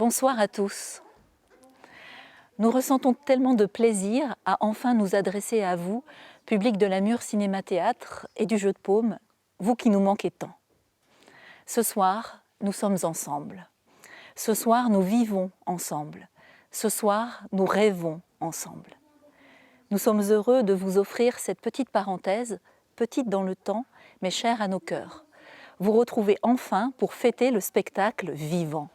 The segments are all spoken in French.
Bonsoir à tous. Nous ressentons tellement de plaisir à enfin nous adresser à vous, public de la Mûre Cinéma-Théâtre et du Jeu de Paume, vous qui nous manquez tant. Ce soir, nous sommes ensemble. Ce soir, nous vivons ensemble. Ce soir, nous rêvons ensemble. Nous sommes heureux de vous offrir cette petite parenthèse, petite dans le temps, mais chère à nos cœurs. Vous retrouvez enfin pour fêter le spectacle vivant.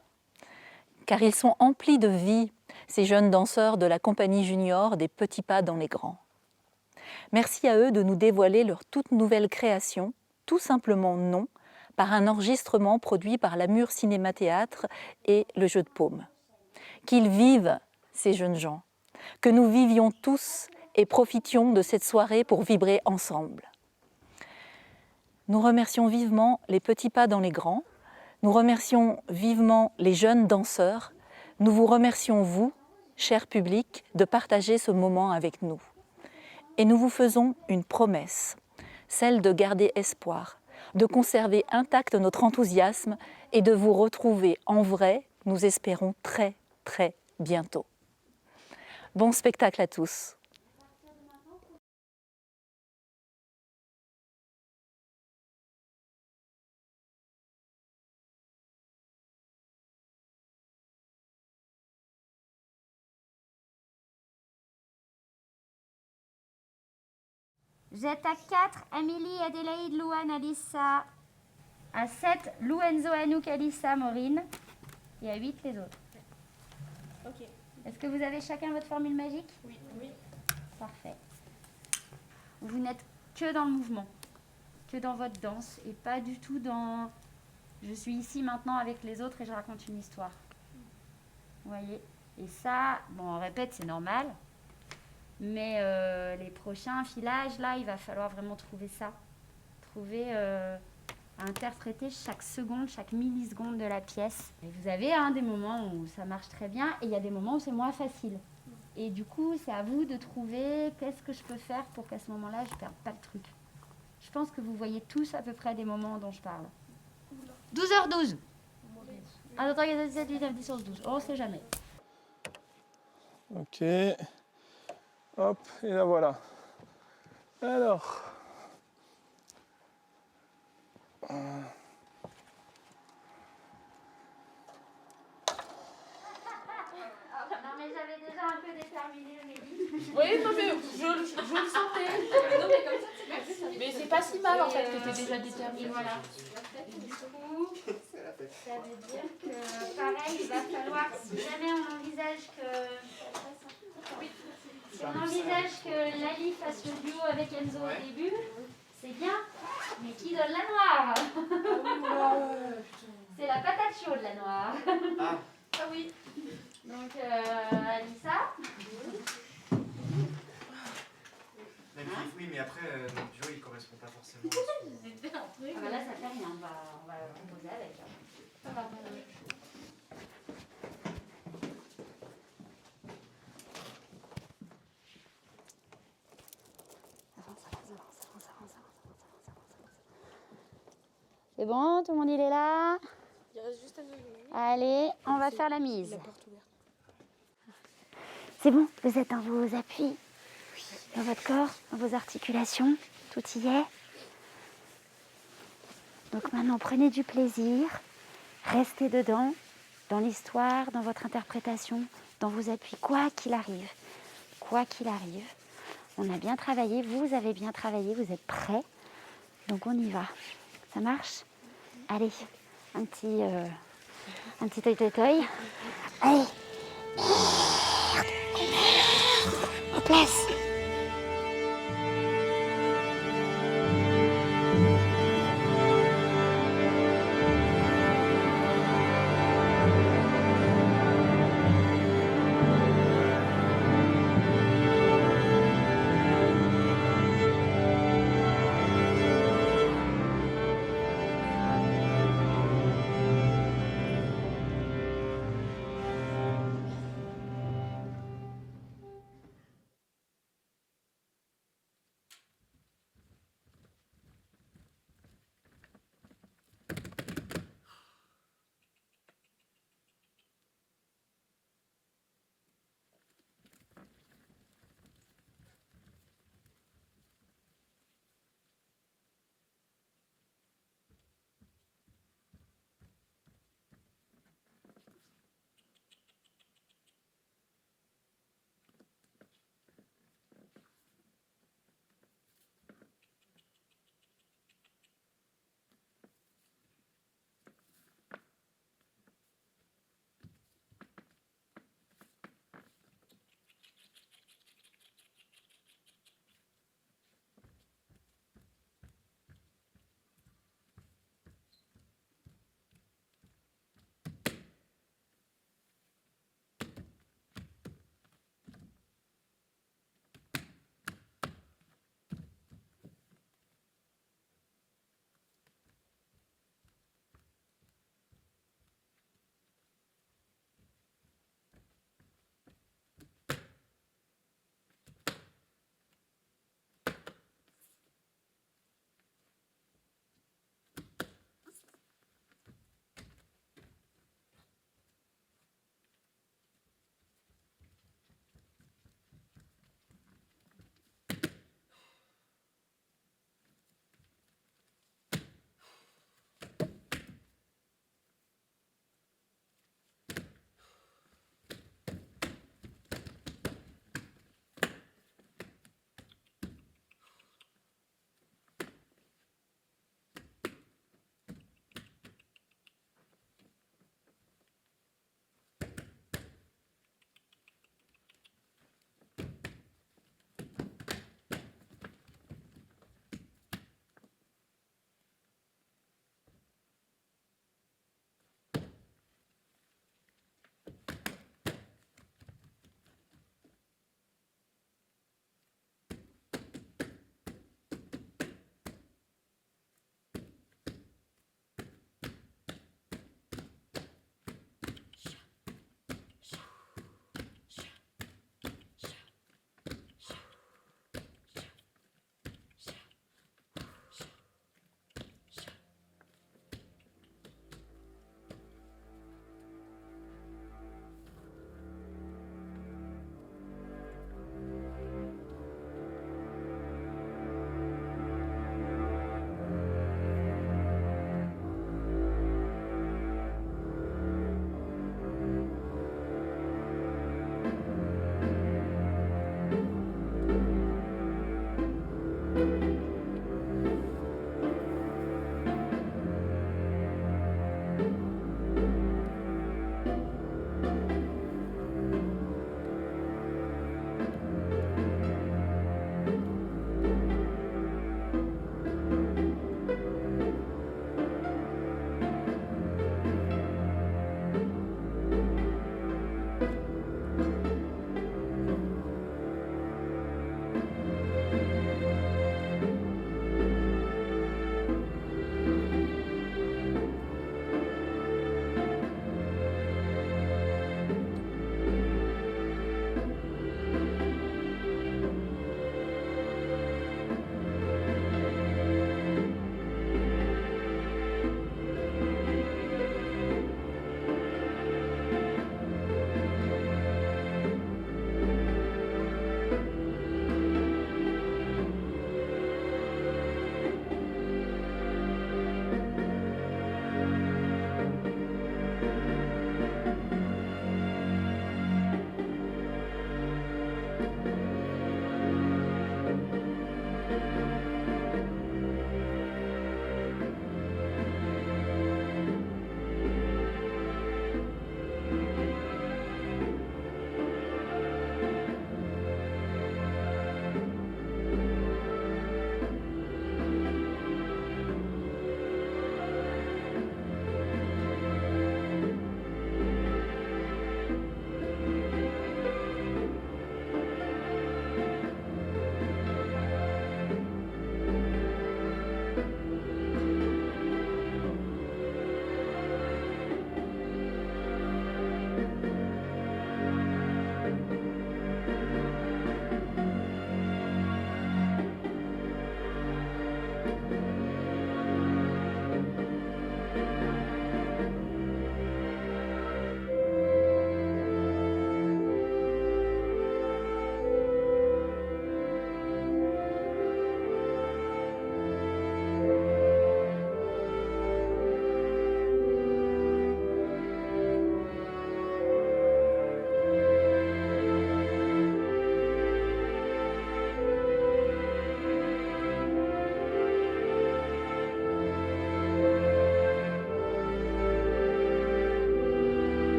Car ils sont emplis de vie, ces jeunes danseurs de la compagnie junior des Petits Pas dans les Grands. Merci à eux de nous dévoiler leur toute nouvelle création, tout simplement non, par un enregistrement produit par la Mûre Cinéma-Théâtre et le Jeu de Paume. Qu'ils vivent, ces jeunes gens, que nous vivions tous et profitions de cette soirée pour vibrer ensemble. Nous remercions vivement les Petits Pas dans les Grands, nous remercions vivement les jeunes danseurs, nous vous remercions vous, cher public, de partager ce moment avec nous. Et nous vous faisons une promesse, celle de garder espoir, de conserver intact notre enthousiasme et de vous retrouver en vrai, nous espérons très, très bientôt. Bon spectacle à tous. Jette à 4, Amélie, Adélaïde, Louane, Alissa. À 7, Lou, Enzo, Anouk, Alissa, Maureen. Et à 8, les autres. Ok. Est-ce que vous avez chacun votre formule magique? Oui. Parfait. Vous n'êtes que dans le mouvement, que dans votre danse et pas du tout dans je suis ici maintenant avec les autres et je raconte une histoire. Vous voyez? Et ça, bon, on répète, c'est normal. Mais les prochains filages, là, il va falloir vraiment trouver ça. Trouver à interpréter chaque seconde, chaque milliseconde de la pièce. Et vous avez des moments où ça marche très bien et il y a des moments où c'est moins facile. Et du coup, c'est à vous de trouver qu'est-ce que je peux faire pour qu'à ce moment-là, je ne perde pas le truc. Je pense que vous voyez tous à peu près des moments dont je parle. 12h12. 1, 2, 3, 4, 5, 6, 7, 8, 9, 10, 11, 12. On ne sait jamais. Ok. Hop, et la voilà. Alors. Non, mais j'avais déjà un peu déterminé le midi. Oui, non, mais je le sentais. Non, mais comme ça, c'est pas si. Mais c'est pas si mal en fait que t'es déjà déterminé. Et voilà. Du coup, ça veut dire que pareil, il va falloir, si jamais on envisage que Lali fasse le duo avec Enzo au début, c'est bien, mais qui donne la noire? C'est la patate chaude, la noire. Ah oui. Donc, Alissa. Oui, mais après, notre duo, il correspond pas forcément. Ah bah là, ça fait rien, on va composer avec. Ça va. C'est bon, tout le monde il est là? Il reste juste un minute. Allez, on va faire la mise. La porte ouverte. C'est bon, vous êtes dans vos appuis, dans votre corps, dans vos articulations, tout y est. Donc maintenant, prenez du plaisir, restez dedans, dans l'histoire, dans votre interprétation, dans vos appuis, quoi qu'il arrive. Quoi qu'il arrive. On a bien travaillé, vous avez bien travaillé, vous êtes prêts. Donc on y va. Ça marche? Allez, un petit toi-toi-toi. Allez. En place.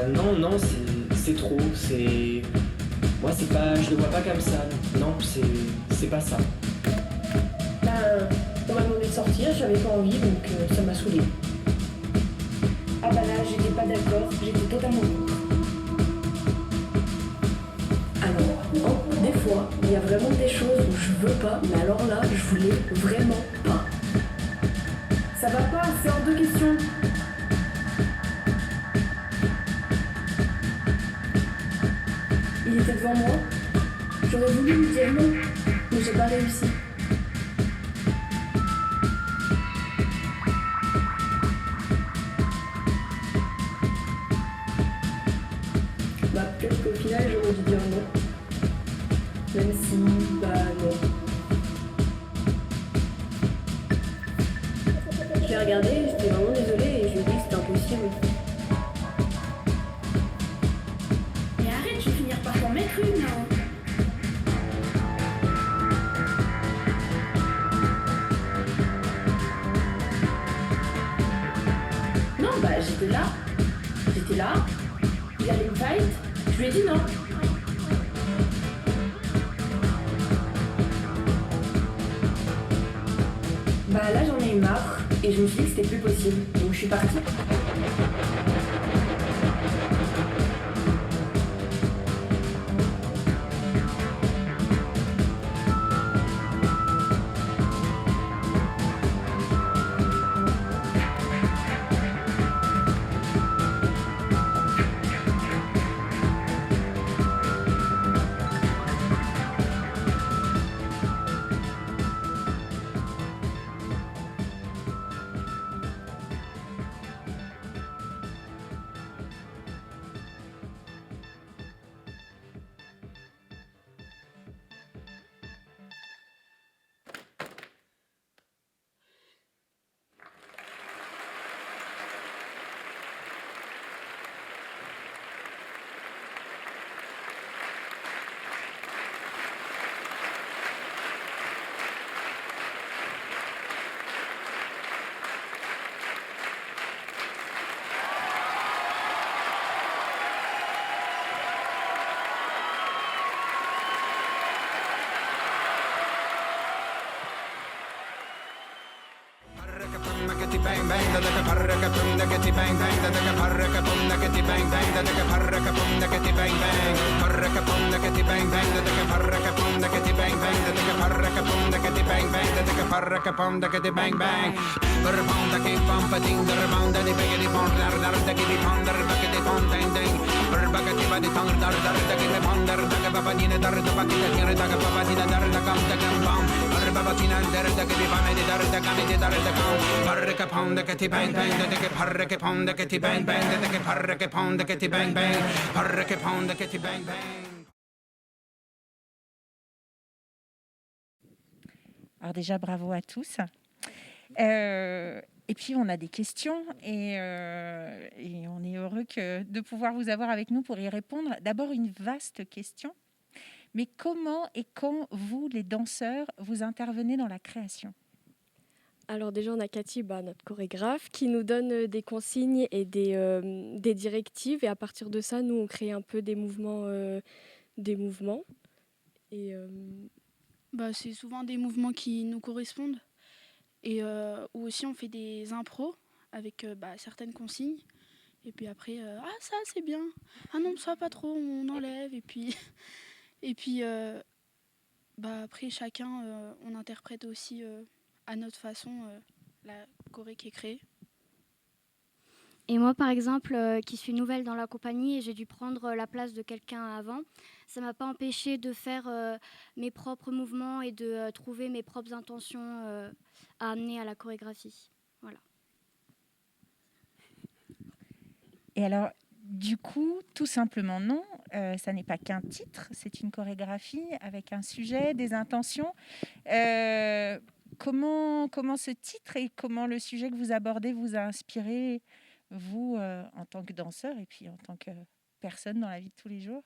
Non, c'est trop. Moi, c'est pas. Je le vois pas comme ça. Non, c'est pas ça. On m'a demandé de sortir, j'avais pas envie, donc ça m'a saoulée. Ah bah là, j'étais pas d'accord, j'étais totalement contre. Alors, non, des fois, il y a vraiment des choses où je veux pas, mais alors là, je voulais vraiment pas. Ça va pas, c'est hors de question. Il était devant moi. J'aurais voulu lui dire non, mais j'ai pas réussi. Bah peut-être qu'au final j'aurais dû dire non. Même si, non. Je l'ai regardé, j'étais vraiment désolée et je lui ai dit que c'était impossible. Mais arrête, je vais finir par t'en mettre une, hein. Non, bah j'étais là, il allait me fight, je lui ai dit non. Bah là j'en ai eu marre et je me suis dit que c'était plus possible, donc je suis partie. bang bang da da parraka pum da kati bang bang da da parraka pum da kati bang bang da da parraka pum da kati bang bang parraka pum da kati bang bang da da parraka pum da kati bang bang da da parraka pum da kati bang bang da da parraka pum da kati bang bang pum da ke pum pa ding da pum da ni bang ni pum dar dar da ke pum dar da ke pum ding ding parraka ti ba di tang dar dar da ke pum dar da ke baba ni dar da ba ki da ke baba ni dar da kam da kam pum baba ti na dar da ke ba me dar da kam ni dar da kam parraka pum da kati bang bang da ke parraka pum da kati bang bang da ke parraka pum da kati bang bang parraka pum da kati bang bang. Alors déjà, bravo à tous. Et puis, on a des questions et on est heureux de pouvoir vous avoir avec nous pour y répondre. D'abord, une vaste question. Mais comment et quand vous, les danseurs, vous intervenez dans la création ? Alors déjà, on a Cathy, notre chorégraphe, qui nous donne des consignes et des directives. Et à partir de ça, nous, on crée un peu des mouvements. Et... c'est souvent des mouvements qui nous correspondent et ou aussi on fait des impros avec certaines consignes et puis après ça c'est bien, ah non ça pas trop, on enlève et puis après chacun on interprète aussi à notre façon la choré qui est créée. Et moi, par exemple, qui suis nouvelle dans la compagnie et j'ai dû prendre la place de quelqu'un avant, ça ne m'a pas empêché de faire mes propres mouvements et de trouver mes propres intentions à amener à la chorégraphie. Voilà. Et alors, du coup, tout simplement non, ça n'est pas qu'un titre, c'est une chorégraphie avec un sujet, des intentions. Comment ce titre et comment le sujet que vous abordez vous a inspiré, vous, en tant que danseur et puis en tant que personne dans la vie de tous les jours?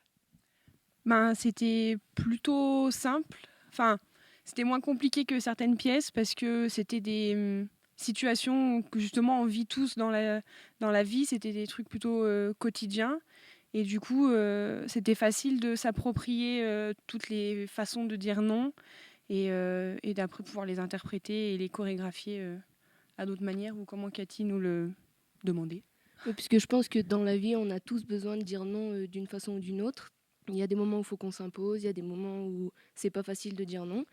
C'était plutôt simple. Enfin, c'était moins compliqué que certaines pièces parce que c'était des situations que justement on vit tous dans la vie, c'était des trucs plutôt quotidiens. Et du coup, c'était facile de s'approprier toutes les façons de dire non et d'après pouvoir les interpréter et les chorégraphier à d'autres manières, ou comment Cathy nous le demandait. Oui, puisque je pense que dans la vie, on a tous besoin de dire non d'une façon ou d'une autre. Il y a des moments où il faut qu'on s'impose, il y a des moments où c'est pas facile de dire non.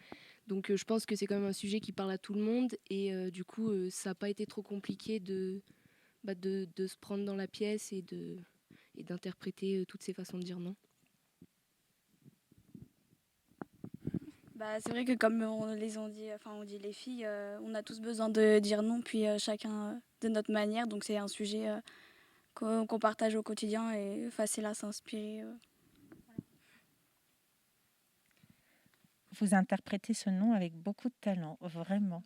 Donc je pense que c'est quand même un sujet qui parle à tout le monde et du coup ça n'a pas été trop compliqué de se prendre dans la pièce et d'interpréter toutes ces façons de dire non. C'est vrai que comme on dit les filles, on a tous besoin de dire non, puis chacun de notre manière. Donc c'est un sujet qu'on partage au quotidien et facile à s'inspirer. Vous interprétez ce nom avec beaucoup de talent, vraiment.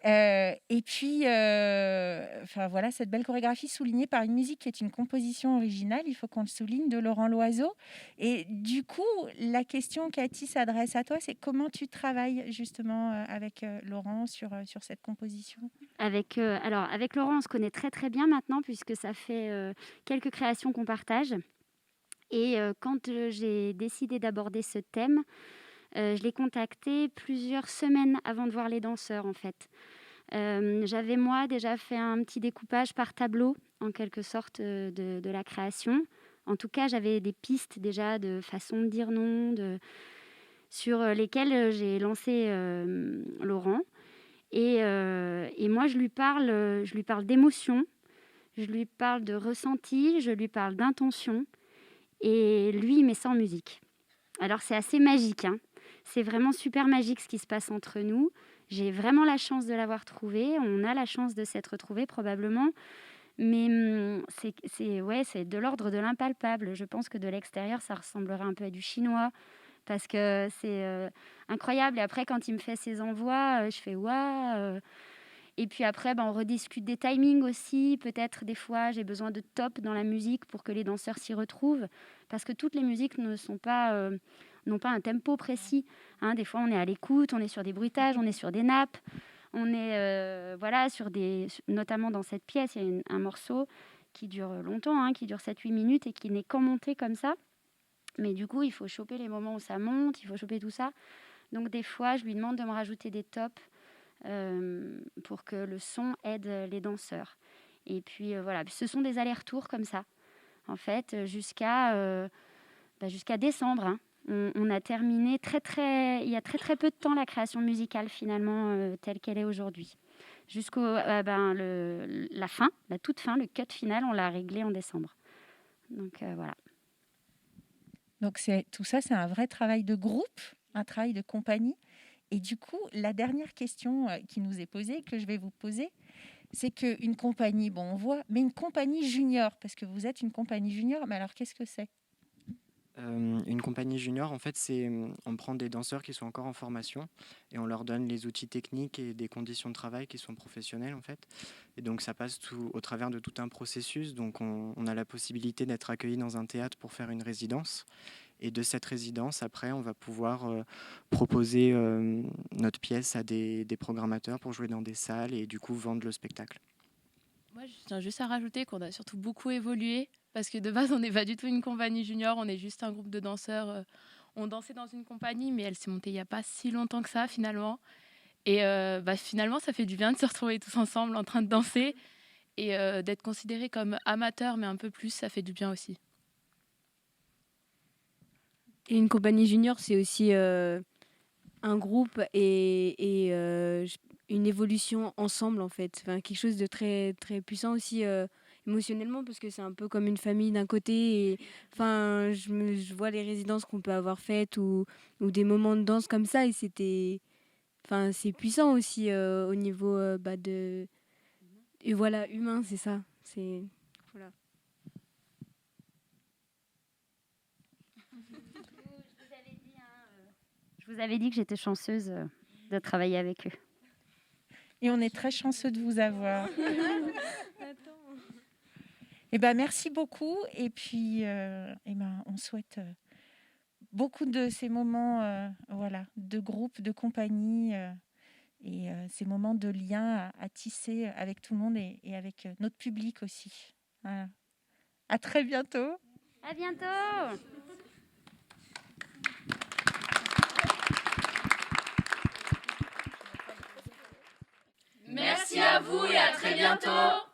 Et puis, voilà, cette belle chorégraphie soulignée par une musique qui est une composition originale, il faut qu'on le souligne, de Laurent Loiseau. Et du coup, la question, Cathy, s'adresse à toi, c'est comment tu travailles justement avec Laurent sur cette composition ? Avec Laurent, on se connaît très très bien maintenant, puisque ça fait quelques créations qu'on partage. Et quand j'ai décidé d'aborder ce thème, je l'ai contacté plusieurs semaines avant de voir les danseurs, en fait. J'avais, moi, déjà fait un petit découpage par tableau, en quelque sorte, de la création. En tout cas, j'avais des pistes déjà de façon de dire non, sur lesquelles j'ai lancé Laurent. Et moi, je lui parle d'émotion, je lui parle de ressenti, je lui parle d'intention. Et lui, il met ça en musique. Alors, c'est assez magique, hein. C'est vraiment super magique ce qui se passe entre nous. J'ai vraiment la chance de l'avoir trouvé. On a la chance de s'être retrouvés probablement. Mais c'est de l'ordre de l'impalpable. Je pense que de l'extérieur, ça ressemblerait un peu à du chinois. Parce que c'est incroyable. Et après, quand il me fait ses envois, je fais « waouh ». Et puis après, on rediscute des timings aussi. Peut-être des fois, j'ai besoin de top dans la musique pour que les danseurs s'y retrouvent. Parce que toutes les musiques n'ont pas un tempo précis. Hein, des fois, on est à l'écoute, on est sur des bruitages, on est sur des nappes. On est notamment dans cette pièce, il y a un morceau qui dure longtemps, hein, qui dure 7-8 minutes et qui n'est qu'en montée comme ça. Mais du coup, il faut choper les moments où ça monte, il faut choper tout ça. Donc des fois, je lui demande de me rajouter des tops pour que le son aide les danseurs. Et puis voilà, ce sont des allers-retours comme ça, en fait, jusqu'à décembre. Hein. On a terminé il y a très peu de temps la création musicale finalement telle qu'elle est aujourd'hui. Jusqu'au la toute fin, le cut final, on l'a réglé en décembre. Donc voilà. Donc tout ça, c'est un vrai travail de groupe, un travail de compagnie. Et du coup, la dernière question qui nous est posée, que je vais vous poser, c'est qu'une compagnie, on voit, mais une compagnie junior, parce que vous êtes une compagnie junior, mais alors qu'est-ce que c'est ? Une compagnie junior, en fait, on prend des danseurs qui sont encore en formation et on leur donne les outils techniques et des conditions de travail qui sont professionnelles, en fait. Et donc, ça passe au travers de tout un processus. Donc, on a la possibilité d'être accueilli dans un théâtre pour faire une résidence. Et de cette résidence, après, on va pouvoir proposer notre pièce à des programmateurs pour jouer dans des salles et du coup vendre le spectacle. Moi, je tiens juste à rajouter qu'on a surtout beaucoup évolué. Parce que de base, on n'est pas du tout une compagnie junior, on est juste un groupe de danseurs. On dansait dans une compagnie, mais elle s'est montée il n'y a pas si longtemps que ça, finalement. Et finalement, ça fait du bien de se retrouver tous ensemble en train de danser et d'être considérés comme amateurs, mais un peu plus, ça fait du bien aussi. Et une compagnie junior, c'est aussi un groupe et une évolution ensemble, en fait. Enfin, quelque chose de très, très puissant aussi émotionnellement, parce que c'est un peu comme une famille d'un côté. Et, enfin, je vois les résidences qu'on peut avoir faites ou des moments de danse comme ça, et c'est puissant aussi au niveau de... Et voilà, humain, c'est ça. Voilà. Je vous avais dit que j'étais chanceuse de travailler avec eux. Et on est très chanceux de vous avoir. Merci beaucoup. Et puis, on souhaite beaucoup de ces moments de groupe, de compagnie et ces moments de lien à tisser avec tout le monde et avec notre public aussi. Voilà. À très bientôt. À bientôt. Merci à vous et à très bientôt.